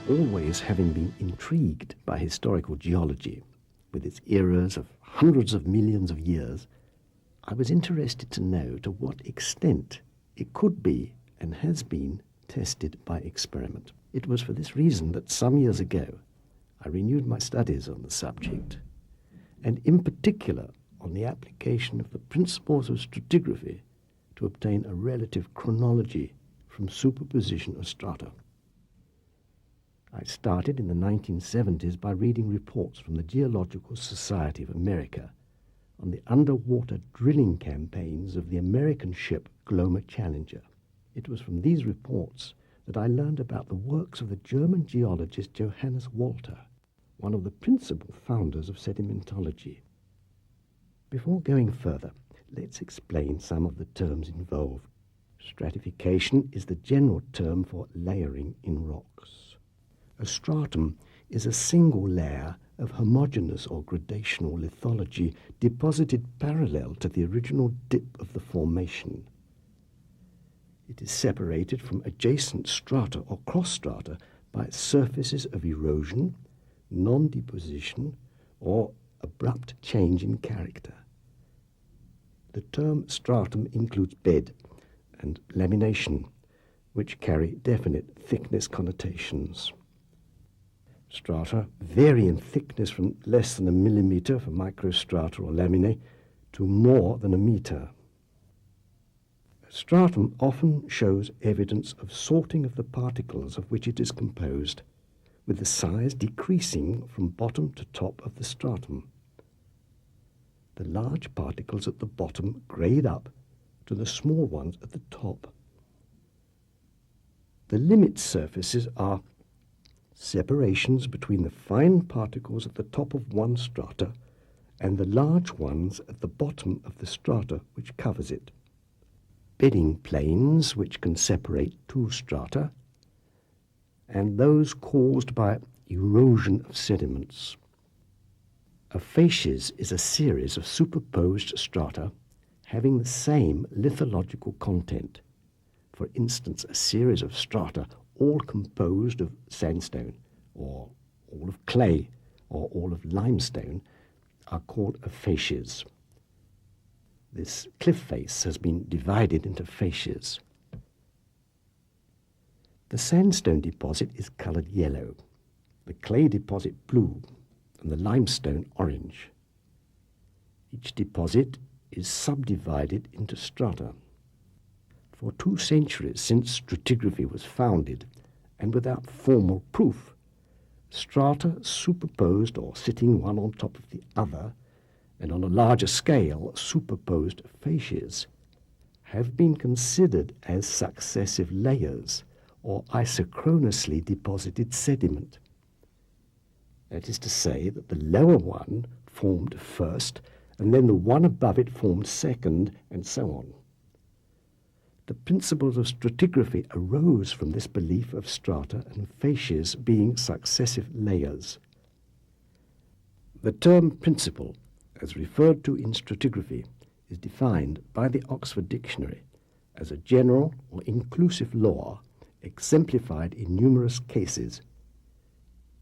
Always having been intrigued by historical geology, with its eras of hundreds of millions of years, I was interested to know to what extent it could be and has been tested by experiment. It was for this reason that some years ago I renewed my studies on the subject, and in particular on the application of the principles of stratigraphy to obtain a relative chronology from superposition of strata. I started in the 1970s by reading reports from the Geological Society of America on the underwater drilling campaigns of the American ship Glomar Challenger. It was from these reports that I learned about the works of the German geologist Johannes Walter, one of the principal founders of sedimentology. Before going further, let's explain some of the terms involved. Stratification is the general term for layering in rocks. A stratum is a single layer of homogeneous or gradational lithology deposited parallel to the original dip of the formation. It is separated from adjacent strata or cross-strata by surfaces of erosion, non-deposition, or abrupt change in character. The term stratum includes bed and lamination, which carry definite thickness connotations. Strata vary in thickness from less than a millimeter for microstrata or laminae to more than a meter. A stratum often shows evidence of sorting of the particles of which it is composed, with the size decreasing from bottom to top of the stratum. The large particles at the bottom grade up to the small ones at the top. The limit surfaces are separations between the fine particles at the top of one strata and the large ones at the bottom of the strata which covers it. Bedding planes which can separate two strata, and those caused by erosion of sediments. A facies is a series of superposed strata having the same lithological content. For instance, a series of strata all composed of sandstone, or all of clay, or all of limestone, are called a facies. This cliff face has been divided into facies. The sandstone deposit is coloured yellow, the clay deposit blue, and the limestone orange. Each deposit is subdivided into strata. For 2 centuries since stratigraphy was founded, and without formal proof, strata superposed or sitting one on top of the other, and on a larger scale superposed facies, have been considered as successive layers or isochronously deposited sediment. That is to say that the lower one formed first, and then the one above it formed second, and so on. The principles of stratigraphy arose from this belief of strata and facies being successive layers. The term principle, as referred to in stratigraphy, is defined by the Oxford Dictionary as a general or inclusive law exemplified in numerous cases.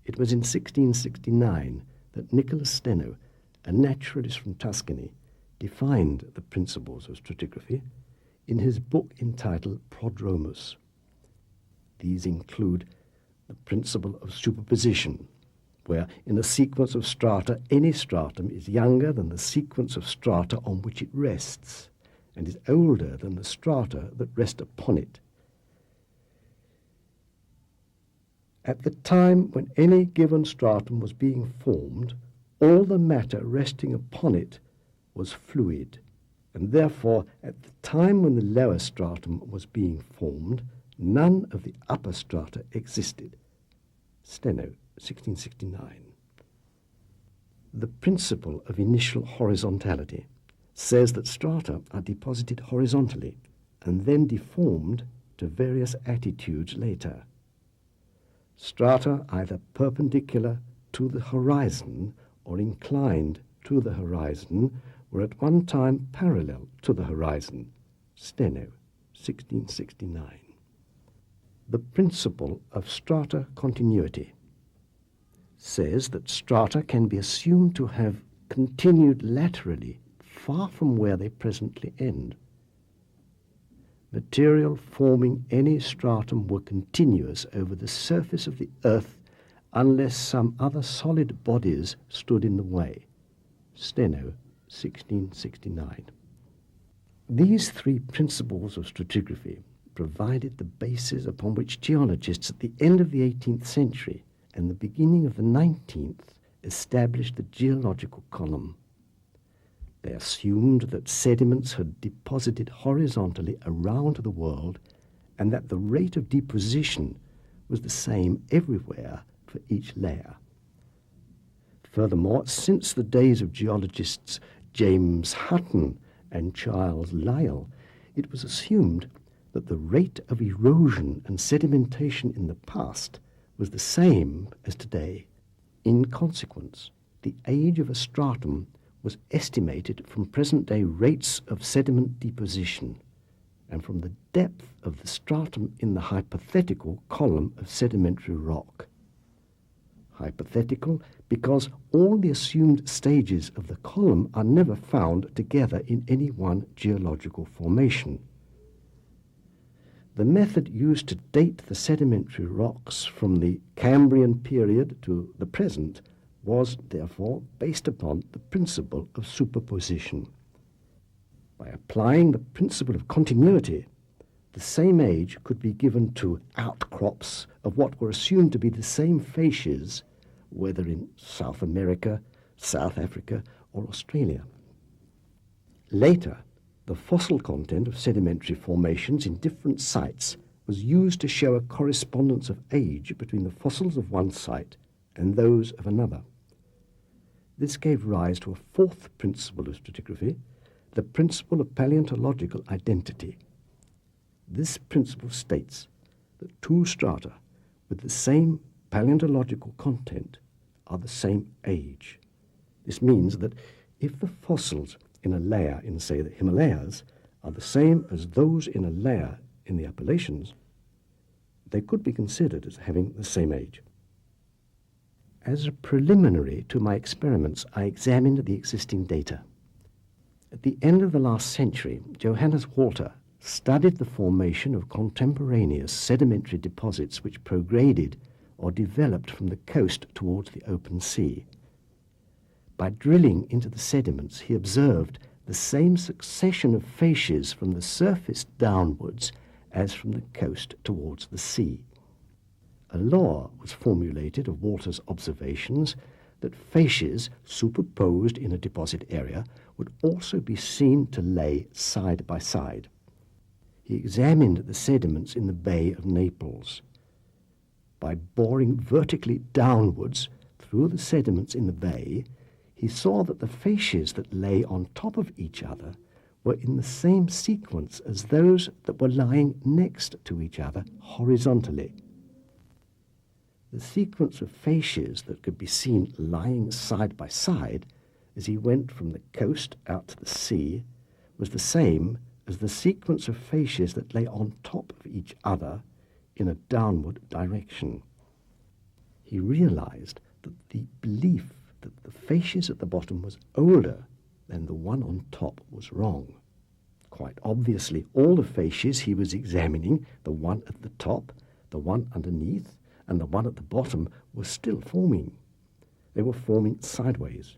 It was in 1669 that Nicholas Steno, a naturalist from Tuscany, defined the principles of stratigraphy in his book entitled Prodromus. These include the principle of superposition, where in a sequence of strata, any stratum is younger than the sequence of strata on which it rests, and is older than the strata that rest upon it. At the time when any given stratum was being formed, all the matter resting upon it was fluid, and therefore at the time when the lower stratum was being formed, none of the upper strata existed. Steno, 1669. The principle of initial horizontality says that strata are deposited horizontally and then deformed to various attitudes later. Strata either perpendicular to the horizon or inclined to the horizon were at one time parallel to the horizon. Steno, 1669. the principle of strata continuity says that strata can be assumed to have continued laterally far from where they presently end. Material forming any stratum were continuous over the surface of the earth unless some other solid bodies stood in the way. Steno, 1669. These three principles of stratigraphy provided the basis upon which geologists at the end of the 18th century and the beginning of the 19th established the geological column. They assumed that sediments had deposited horizontally around the world and that the rate of deposition was the same everywhere for each layer. Furthermore, since the days of geologists James Hutton and Charles Lyell, it was assumed that the rate of erosion and sedimentation in the past was the same as today. In consequence, the age of a stratum was estimated from present-day rates of sediment deposition and from the depth of the stratum in the hypothetical column of sedimentary rock. Hypothetical because all the assumed stages of the column are never found together in any one geological formation. The method used to date the sedimentary rocks from the Cambrian period to the present was, therefore, based upon the principle of superposition. By applying the principle of continuity, the same age could be given to outcrops of what were assumed to be the same facies, whether in South America, South Africa, or Australia. Later, the fossil content of sedimentary formations in different sites was used to show a correspondence of age between the fossils of one site and those of another. This gave rise to a fourth principle of stratigraphy, the principle of paleontological identity. This principle states that two strata with the same paleontological content are the same age. This means that if the fossils in a layer in, say, the Himalayas are the same as those in a layer in the Appalachians, they could be considered as having the same age. As a preliminary to my experiments, I examined the existing data. At the end of the last century, Johannes Walter studied the formation of contemporaneous sedimentary deposits which prograded or developed from the coast towards the open sea. By drilling into the sediments, he observed the same succession of facies from the surface downwards as from the coast towards the sea. A law was formulated of Walter's observations that facies superposed in a deposit area would also be seen to lay side by side. He examined the sediments in the Bay of Naples. By boring vertically downwards through the sediments in the bay, he saw that the facies that lay on top of each other were in the same sequence as those that were lying next to each other horizontally. The sequence of facies that could be seen lying side by side as he went from the coast out to the sea was the same as the sequence of facies that lay on top of each other in a downward direction. He realized that the belief that the facies at the bottom was older than the one on top was wrong. Quite obviously, all the facies he was examining, the one at the top, the one underneath, and the one at the bottom, were still forming. They were forming sideways,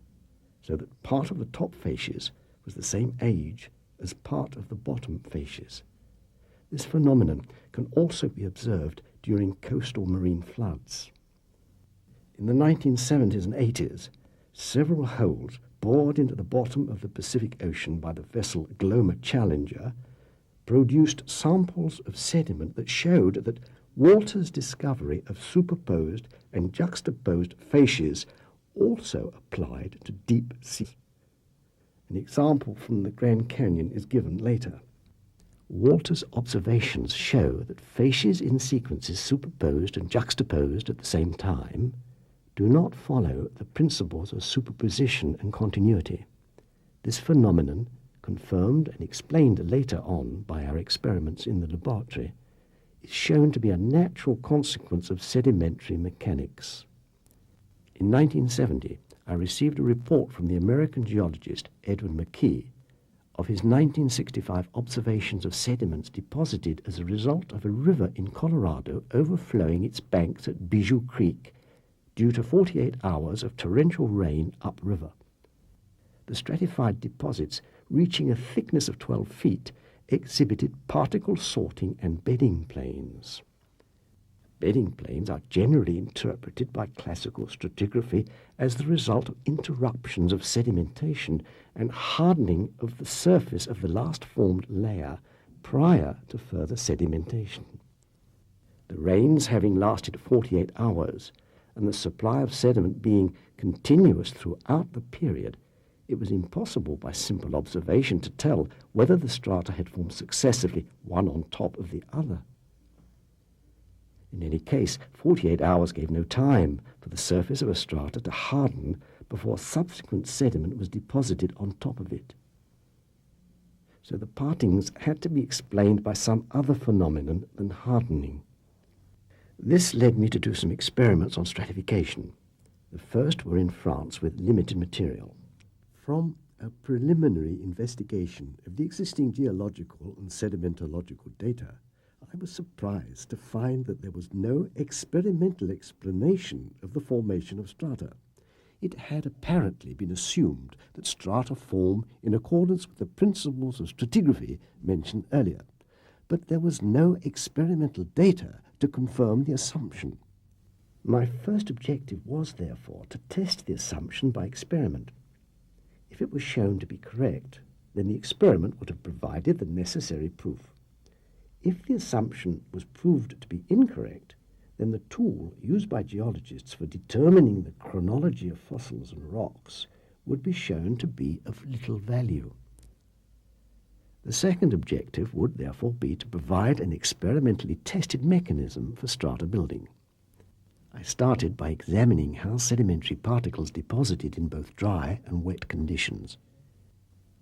so that part of the top facies was the same age as part of the bottom facies. This phenomenon can also be observed during coastal marine floods. In the 1970s and 80s, several holes bored into the bottom of the Pacific Ocean by the vessel Glomar Challenger produced samples of sediment that showed that Walter's discovery of superposed and juxtaposed facies also applied to deep sea. An example from the Grand Canyon is given later. Walter's observations show that facies in sequences superposed and juxtaposed at the same time do not follow the principles of superposition and continuity. This phenomenon, confirmed and explained later on by our experiments in the laboratory, is shown to be a natural consequence of sedimentary mechanics. In 1970, I received a report from the American geologist Edwin McKee of his 1965 observations of sediments deposited as a result of a river in Colorado overflowing its banks at Bijou Creek due to 48 hours of torrential rain upriver. The stratified deposits, reaching a thickness of 12 feet, exhibited particle sorting and bedding planes. Bedding planes are generally interpreted by classical stratigraphy as the result of interruptions of sedimentation and hardening of the surface of the last formed layer prior to further sedimentation. The rains having lasted 48 hours and the supply of sediment being continuous throughout the period, it was impossible by simple observation to tell whether the strata had formed successively one on top of the other. In any case, 48 hours gave no time for the surface of a strata to harden before subsequent sediment was deposited on top of it. So the partings had to be explained by some other phenomenon than hardening. This led me to do some experiments on stratification. The first were in France with limited material. From a preliminary investigation of the existing geological and sedimentological data, I was surprised to find that there was no experimental explanation of the formation of strata. It had apparently been assumed that strata form in accordance with the principles of stratigraphy mentioned earlier, but there was no experimental data to confirm the assumption. My first objective was, therefore, to test the assumption by experiment. If it was shown to be correct, then the experiment would have provided the necessary proof. If the assumption was proved to be incorrect, then the tool used by geologists for determining the chronology of fossils and rocks would be shown to be of little value. The second objective would therefore be to provide an experimentally tested mechanism for strata building. I started by examining how sedimentary particles deposited in both dry and wet conditions.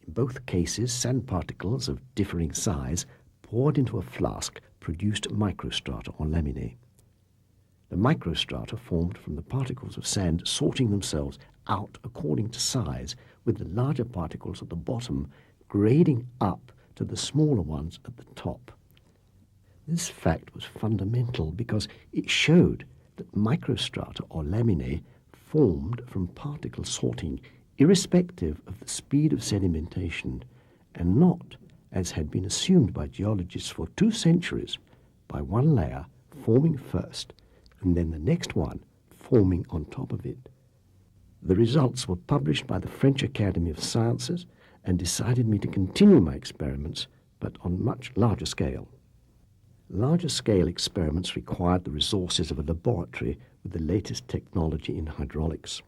In both cases, sand particles of differing size poured into a flask produced microstrata or laminae. The microstrata formed from the particles of sand sorting themselves out according to size, with the larger particles at the bottom grading up to the smaller ones at the top. This fact was fundamental because it showed that microstrata or laminae formed from particle sorting irrespective of the speed of sedimentation, and not, as had been assumed by geologists for 2 centuries, by one layer forming first and then the next one forming on top of it. The results were published by the French Academy of Sciences and decided me to continue my experiments, but on much larger scale. Larger scale experiments required the resources of a laboratory with the latest technology in hydraulics.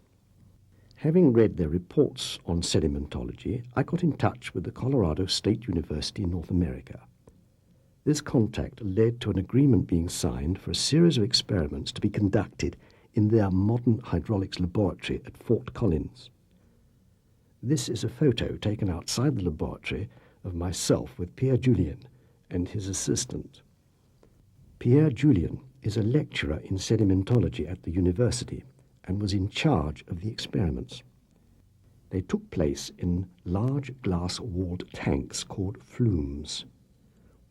Having read their reports on sedimentology, I got in touch with the Colorado State University in North America. This contact led to an agreement being signed for a series of experiments to be conducted in their modern hydraulics laboratory at Fort Collins. This is a photo taken outside the laboratory of myself with Pierre Julien and his assistant. Pierre Julien is a lecturer in sedimentology at the university and was in charge of the experiments. They took place in large glass-walled tanks called flumes.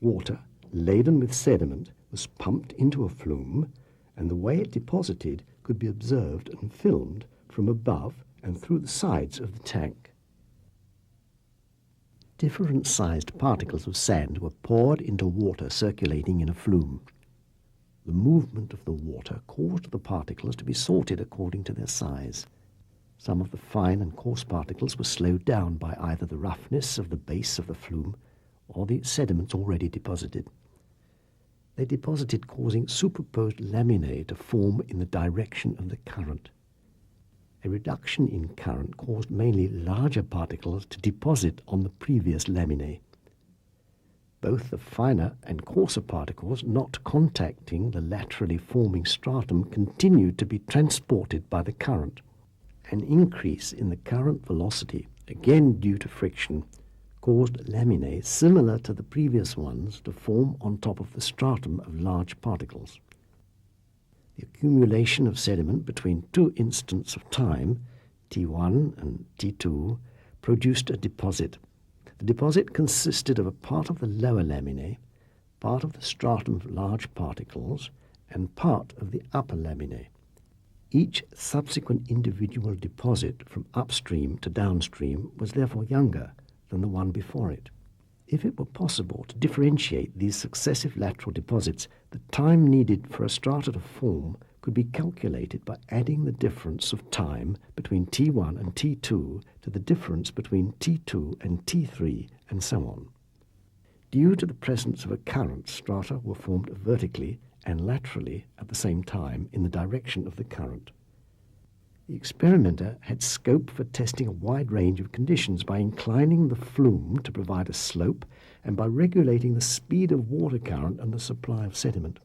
Water, laden with sediment, was pumped into a flume, and the way it deposited could be observed and filmed from above and through the sides of the tank. Different-sized particles of sand were poured into water circulating in a flume. The movement of the water caused the particles to be sorted according to their size. Some of the fine and coarse particles were slowed down by either the roughness of the base of the flume or the sediments already deposited. They deposited, causing superposed laminae to form in the direction of the current. A reduction in current caused mainly larger particles to deposit on the previous laminae. Both the finer and coarser particles not contacting the laterally forming stratum continued to be transported by the current. An increase in the current velocity, again due to friction, caused laminae similar to the previous ones to form on top of the stratum of large particles. The accumulation of sediment between two instants of time, T1 and T2, produced a deposit. The deposit consisted of a part of the lower laminae, part of the stratum of large particles, and part of the upper laminae. Each subsequent individual deposit from upstream to downstream was therefore younger than the one before it. If it were possible to differentiate these successive lateral deposits, the time needed for a strata to form could be calculated by adding the difference of time between T1 and T2 to the difference between T2 and T3, and so on. Due to the presence of a current, strata were formed vertically and laterally at the same time in the direction of the current. The experimenter had scope for testing a wide range of conditions by inclining the flume to provide a slope and by regulating the speed of water current and the supply of sediment.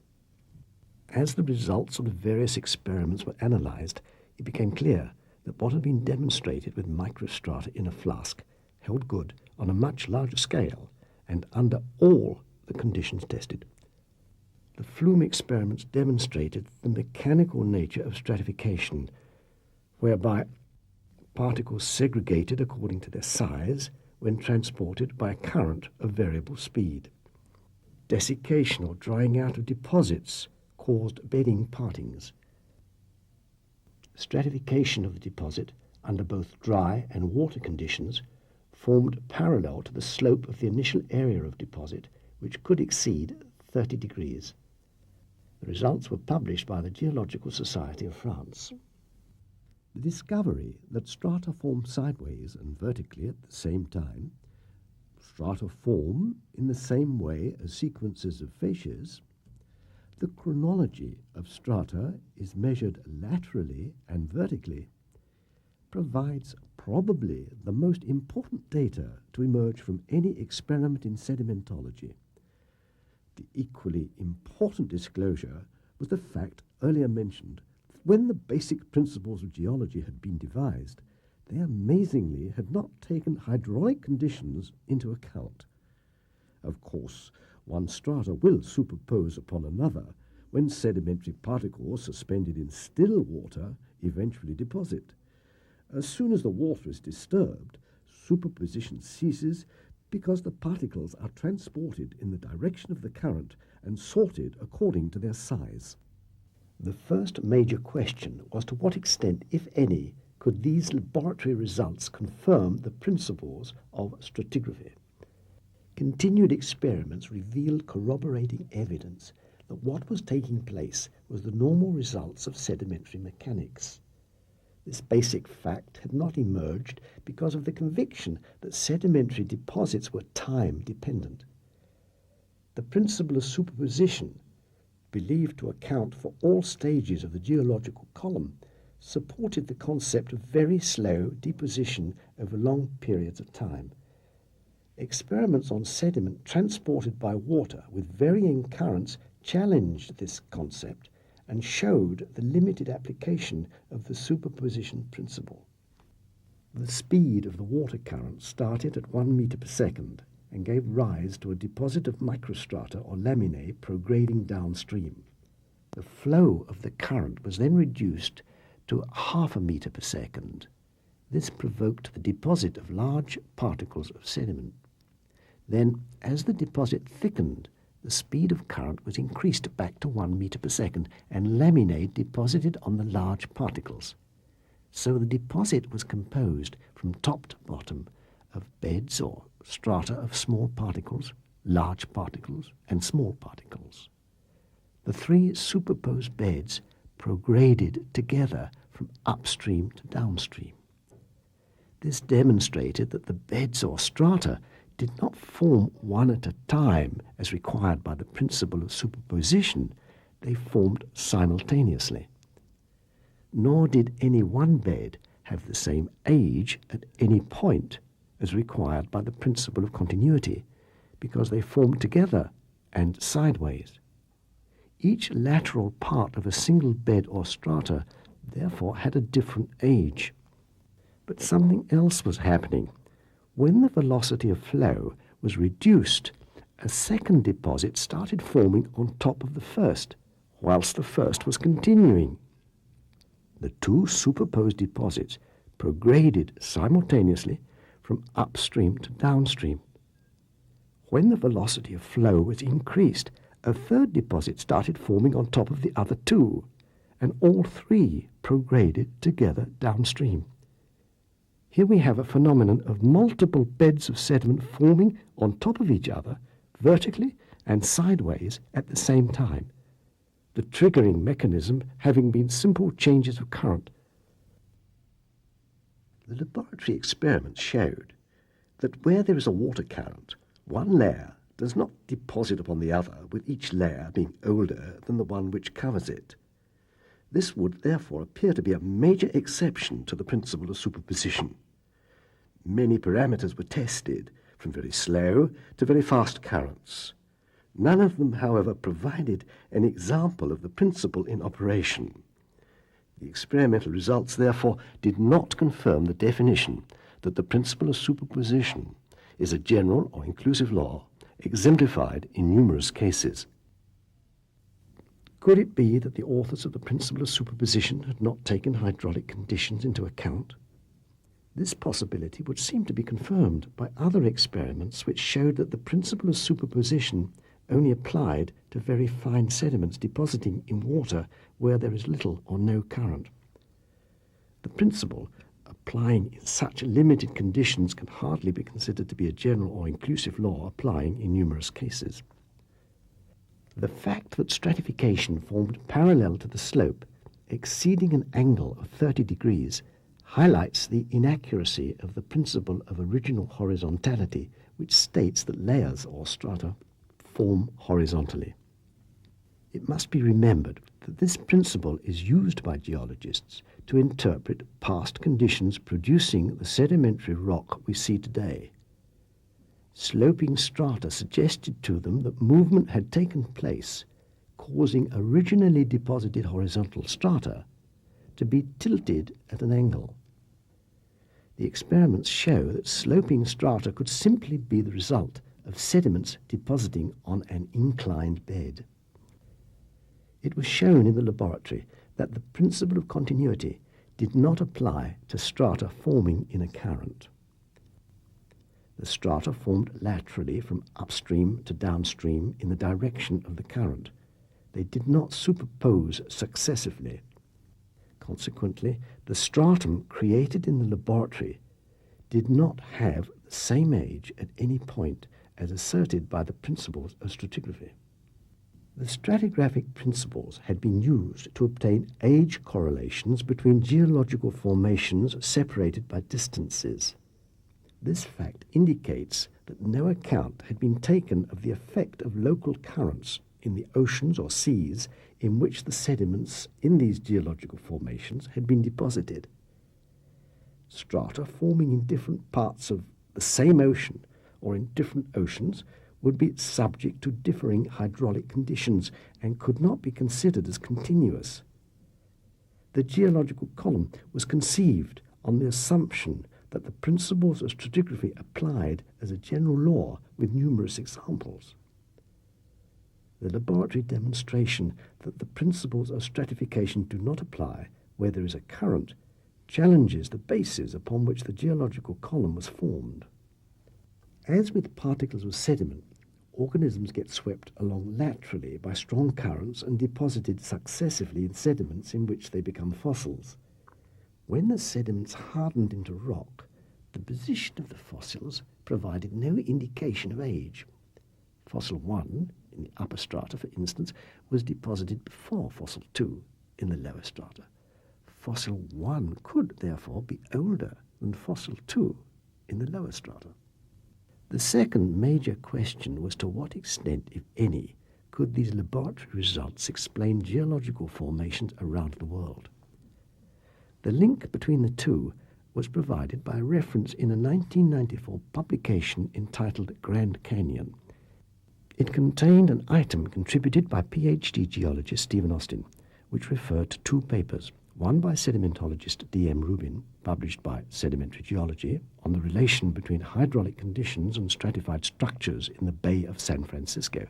As the results of the various experiments were analyzed, it became clear that what had been demonstrated with microstrata in a flask held good on a much larger scale and under all the conditions tested. The flume experiments demonstrated the mechanical nature of stratification, whereby particles segregated according to their size when transported by a current of variable speed. Desiccation or drying out of deposits caused bedding partings. Stratification of the deposit under both dry and water conditions formed parallel to the slope of the initial area of deposit, which could exceed 30 degrees. The results were published by the Geological Society of France. The discovery that strata form sideways and vertically at the same time, strata form in the same way as sequences of facies, the chronology of strata is measured laterally and vertically, provides probably the most important data to emerge from any experiment in sedimentology. The equally important disclosure was the fact earlier mentioned. When the basic principles of geology had been devised, they amazingly had not taken hydraulic conditions into account. Of course, one strata will superpose upon another when sedimentary particles suspended in still water eventually deposit. As soon as the water is disturbed, superposition ceases because the particles are transported in the direction of the current and sorted according to their size. The first major question was to what extent, if any, could these laboratory results confirm the principles of stratigraphy. Continued experiments revealed corroborating evidence that what was taking place was the normal results of sedimentary mechanics. This basic fact had not emerged because of the conviction that sedimentary deposits were time-dependent. The principle of superposition, believed to account for all stages of the geological column, supported the concept of very slow deposition over long periods of time. Experiments on sediment transported by water with varying currents challenged this concept and showed the limited application of the superposition principle. The speed of the water current started at 1 meter per second and gave rise to a deposit of microstrata or laminae prograding downstream. The flow of the current was then reduced to 0.5 meter per second. This provoked the deposit of large particles of sediment. Then, as the deposit thickened, the speed of current was increased back to 1 meter per second, and laminae deposited on the large particles. So the deposit was composed from top to bottom of beds or strata of small particles, large particles, and small particles. The three superposed beds prograded together from upstream to downstream. This demonstrated that the beds or strata did not form one at a time as required by the principle of superposition. They formed simultaneously. Nor did any one bed have the same age at any point as required by the principle of continuity, because they formed together and sideways. Each lateral part of a single bed or strata therefore had a different age. But something else was happening. when the velocity of flow was reduced, a second deposit started forming on top of the first, whilst the first was continuing. The two superposed deposits prograded simultaneously from upstream to downstream. When the velocity of flow was increased, a third deposit started forming on top of the other two, and all three prograded together downstream. Here we have a phenomenon of multiple beds of sediment forming on top of each other, vertically and sideways at the same time, the triggering mechanism having been simple changes of current. The laboratory experiments showed that where there is a water current, one layer does not deposit upon the other, with each layer being older than the one which covers it. This would therefore appear to be a major exception to the principle of superposition. Many parameters were tested, from very slow to very fast currents. None of them, however, provided an example of the principle in operation. The experimental results, therefore, did not confirm the definition that the principle of superposition is a general or inclusive law exemplified in numerous cases. Could it be that the authors of the principle of superposition had not taken hydraulic conditions into account? This possibility would seem to be confirmed by other experiments which showed that the principle of superposition only applied to very fine sediments depositing in water where there is little or no current. The principle applying in such limited conditions can hardly be considered to be a general or inclusive law applying in numerous cases. The fact that stratification formed parallel to the slope, exceeding an angle of 30 degrees, highlights the inaccuracy of the principle of original horizontality, which states that layers or strata form horizontally. It must be remembered that this principle is used by geologists to interpret past conditions producing the sedimentary rock we see today. Sloping strata suggested to them that movement had taken place, causing originally deposited horizontal strata to be tilted at an angle. The experiments show that sloping strata could simply be the result of sediments depositing on an inclined bed. It was shown in the laboratory that the principle of continuity did not apply to strata forming in a current. The strata formed laterally from upstream to downstream in the direction of the current. They did not superpose successively. Consequently, the stratum created in the laboratory did not have the same age at any point as asserted by the principles of stratigraphy. The stratigraphic principles had been used to obtain age correlations between geological formations separated by distances. This fact indicates that no account had been taken of the effect of local currents in the oceans or seas in which the sediments in these geological formations had been deposited. Strata forming in different parts of the same ocean or in different oceans would be subject to differing hydraulic conditions and could not be considered as continuous. The geological column was conceived on the assumption that the principles of stratigraphy applied as a general law with numerous examples. The laboratory demonstration that the principles of stratification do not apply where there is a current challenges the basis upon which the geological column was formed. As with particles of sediment, organisms get swept along laterally by strong currents and deposited successively in sediments in which they become fossils. When the sediments hardened into rock, the position of the fossils provided no indication of age. Fossil 1, in the upper strata, for instance, was deposited before fossil 2 in the lower strata. Fossil 1 could, therefore, be older than fossil 2 in the lower strata. The second major question was to what extent, if any, could these laboratory results explain geological formations around the world. The link between the two was provided by a reference in a 1994 publication entitled Grand Canyon. It contained an item contributed by PhD geologist Stephen Austin, which referred to two papers, one by sedimentologist D.M. Rubin published by Sedimentary Geology, on the relation between hydraulic conditions and stratified structures in the Bay of San Francisco,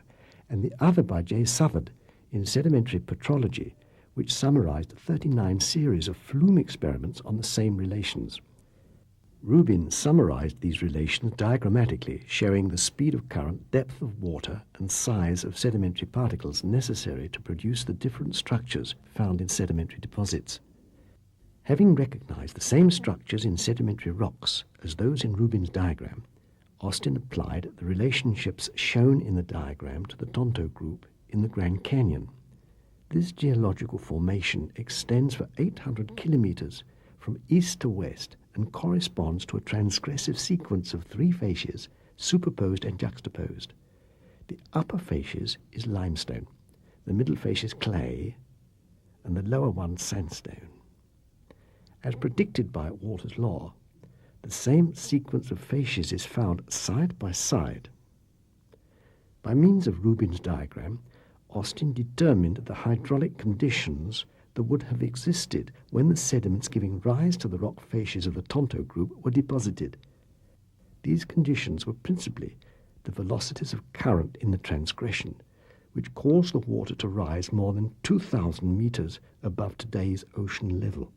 and the other by J. Southard in Sedimentary Petrology, which summarized 39 series of flume experiments on the same relations. Rubin summarized these relations diagrammatically, showing the speed of current, depth of water, and size of sedimentary particles necessary to produce the different structures found in sedimentary deposits. Having recognized the same structures in sedimentary rocks as those in Rubin's diagram, Austin applied the relationships shown in the diagram to the Tonto Group in the Grand Canyon. This geological formation extends for 800 kilometers from east to west and corresponds to a transgressive sequence of three facies superposed and juxtaposed. The upper facies is limestone, the middle facies clay, and the lower one sandstone. As predicted by Walter's law, the same sequence of facies is found side by side. By means of Rubin's diagram, Austin determined the hydraulic conditions that would have existed when the sediments giving rise to the rock facies of the Tonto Group were deposited. These conditions were principally the velocities of current in the transgression, which caused the water to rise more than 2,000 meters above today's ocean level.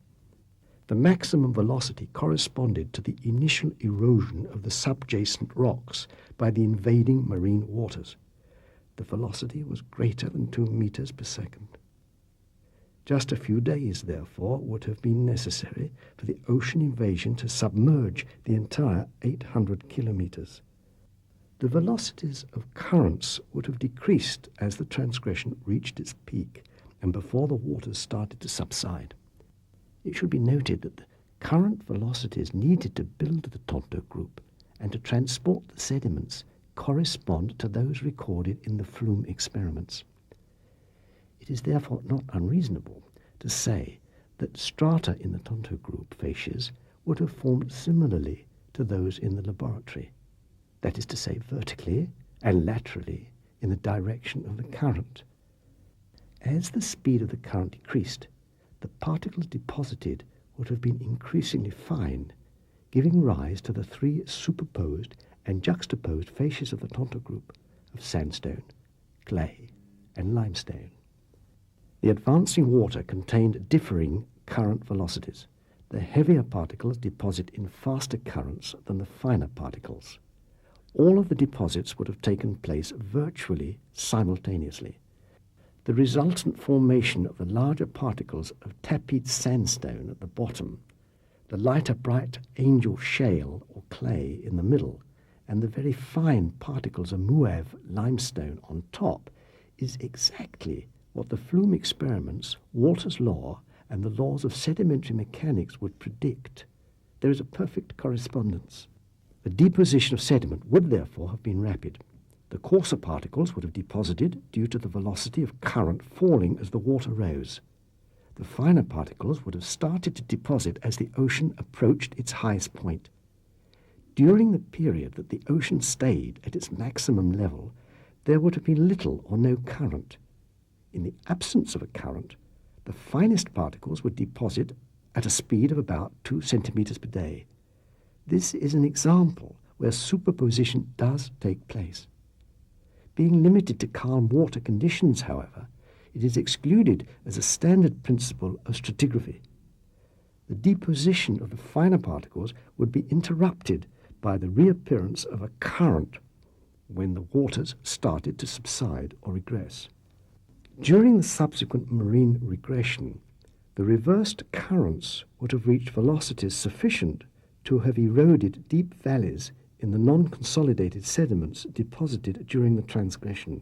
The maximum velocity corresponded to the initial erosion of the subjacent rocks by the invading marine waters. The velocity was greater than 2 meters per second. Just a few days, therefore, would have been necessary for the ocean invasion to submerge the entire 800 kilometers. The velocities of currents would have decreased as the transgression reached its peak and before the waters started to subside. It should be noted that the current velocities needed to build the Tonto Group and to transport the sediments correspond to those recorded in the flume experiments. It is therefore not unreasonable to say that strata in the Tonto Group facies would have formed similarly to those in the laboratory, that is to say, vertically and laterally in the direction of the current. As the speed of the current decreased, the particles deposited would have been increasingly fine, giving rise to the three superposed and juxtaposed facies of the Tonto Group of sandstone, clay, and limestone. The advancing water contained differing current velocities. The heavier particles deposit in faster currents than the finer particles. All of the deposits would have taken place virtually simultaneously. The resultant formation of the larger particles of tapied sandstone at the bottom, the lighter bright angel shale or clay in the middle, and the very fine particles of Muev limestone on top is exactly what the flume experiments, Walter's law, and the laws of sedimentary mechanics would predict. There is a perfect correspondence. The deposition of sediment would therefore have been rapid. The coarser particles would have deposited due to the velocity of current falling as the water rose. The finer particles would have started to deposit as the ocean approached its highest point. During the period that the ocean stayed at its maximum level, there would have been little or no current. In the absence of a current, the finest particles would deposit at a speed of about 2 centimeters per day. This is an example where superposition does take place. Being limited to calm water conditions, however, it is excluded as a standard principle of stratigraphy. The deposition of the finer particles would be interrupted by the reappearance of a current when the waters started to subside or regress. During the subsequent marine regression, the reversed currents would have reached velocities sufficient to have eroded deep valleys in the non-consolidated sediments deposited during the transgression.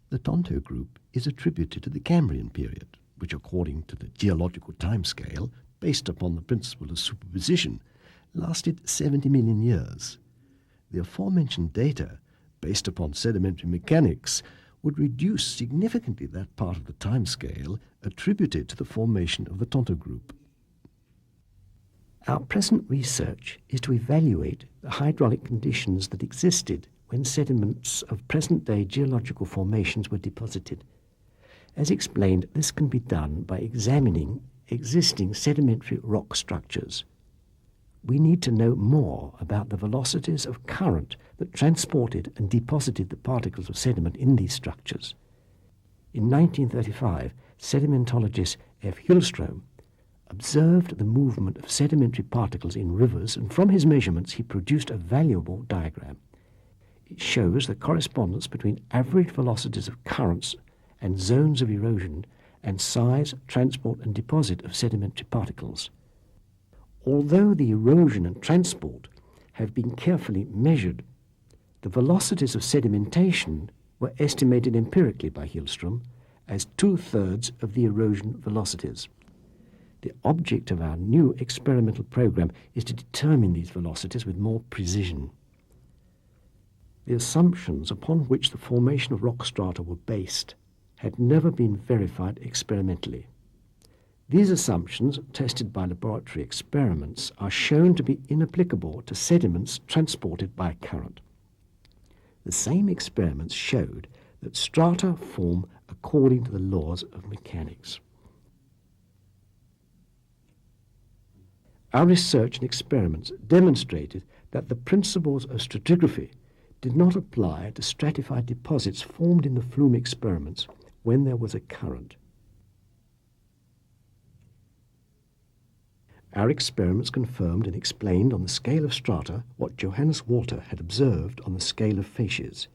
The Tonto Group is attributed to the Cambrian period, which according to the geological timescale, based upon the principle of superposition, lasted 70 million years. The aforementioned data, based upon sedimentary mechanics, would reduce significantly that part of the timescale attributed to the formation of the Tonto Group. Our present research is to evaluate the hydraulic conditions that existed when sediments of present-day geological formations were deposited. As explained, this can be done by examining existing sedimentary rock structures. We need to know more about the velocities of current that transported and deposited the particles of sediment in these structures. In 1935, sedimentologist F. Hillstrom observed the movement of sedimentary particles in rivers, and from his measurements he produced a valuable diagram. It shows the correspondence between average velocities of currents and zones of erosion and size, transport and deposit of sedimentary particles. Although the erosion and transport have been carefully measured, the velocities of sedimentation were estimated empirically by Hillstrom as 2/3 of the erosion velocities. The object of our new experimental program is to determine these velocities with more precision. The assumptions upon which the formation of rock strata were based had never been verified experimentally. These assumptions, tested by laboratory experiments, are shown to be inapplicable to sediments transported by current. The same experiments showed that strata form according to the laws of mechanics. Our research and experiments demonstrated that the principles of stratigraphy did not apply to stratified deposits formed in the flume experiments when there was a current. Our experiments confirmed and explained on the scale of strata what Johannes Walter had observed on the scale of facies.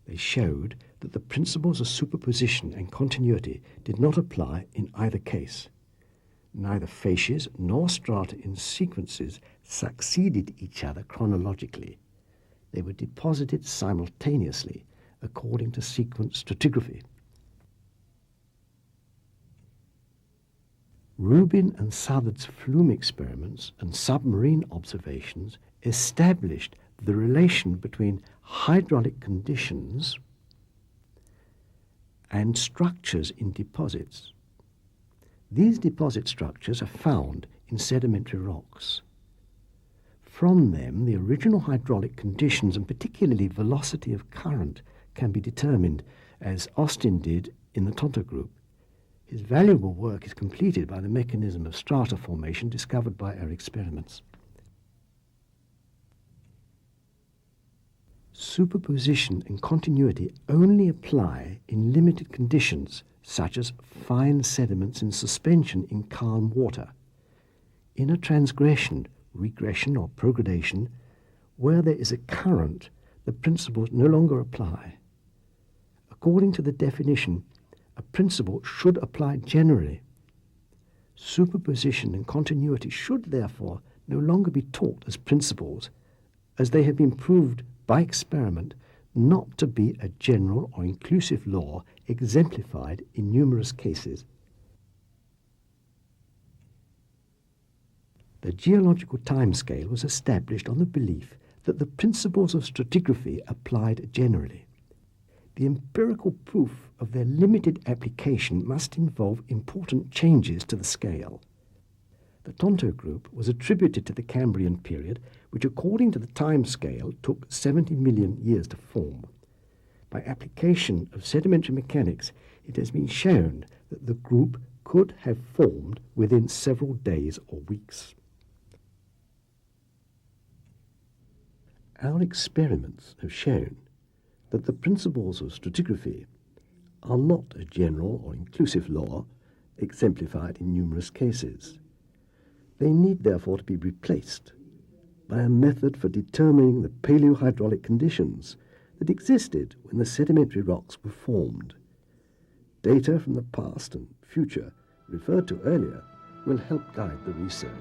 They showed that the principles of superposition and continuity did not apply in either case. Neither facies nor strata in sequences succeeded each other chronologically. They were deposited simultaneously according to sequence stratigraphy. Rubin and Southard's flume experiments and submarine observations established the relation between hydraulic conditions and structures in deposits. These deposit structures are found in sedimentary rocks. From them, the original hydraulic conditions, and particularly velocity of current, can be determined, as Austin did in the Tonto group. His valuable work is completed by the mechanism of strata formation discovered by our experiments. Superposition and continuity only apply in limited conditions, such as fine sediments in suspension in calm water. In a transgression, regression or progradation, where there is a current, the principles no longer apply. According to the definition, a principle should apply generally. Superposition and continuity should therefore no longer be taught as principles, as they have been proved by experiment not to be a general or inclusive law exemplified in numerous cases. The geological timescale was established on the belief that the principles of stratigraphy applied generally. The empirical proof of their limited application must involve important changes to the scale. The Tonto group was attributed to the Cambrian period, which according to the time scale took 70 million years to form. By application of sedimentary mechanics, it has been shown that the group could have formed within several days or weeks. Our experiments have shown that the principles of stratigraphy are not a general or inclusive law exemplified in numerous cases. They need therefore to be replaced by a method for determining the paleohydraulic conditions that existed when the sedimentary rocks were formed. Data from the past and future referred to earlier will help guide the research.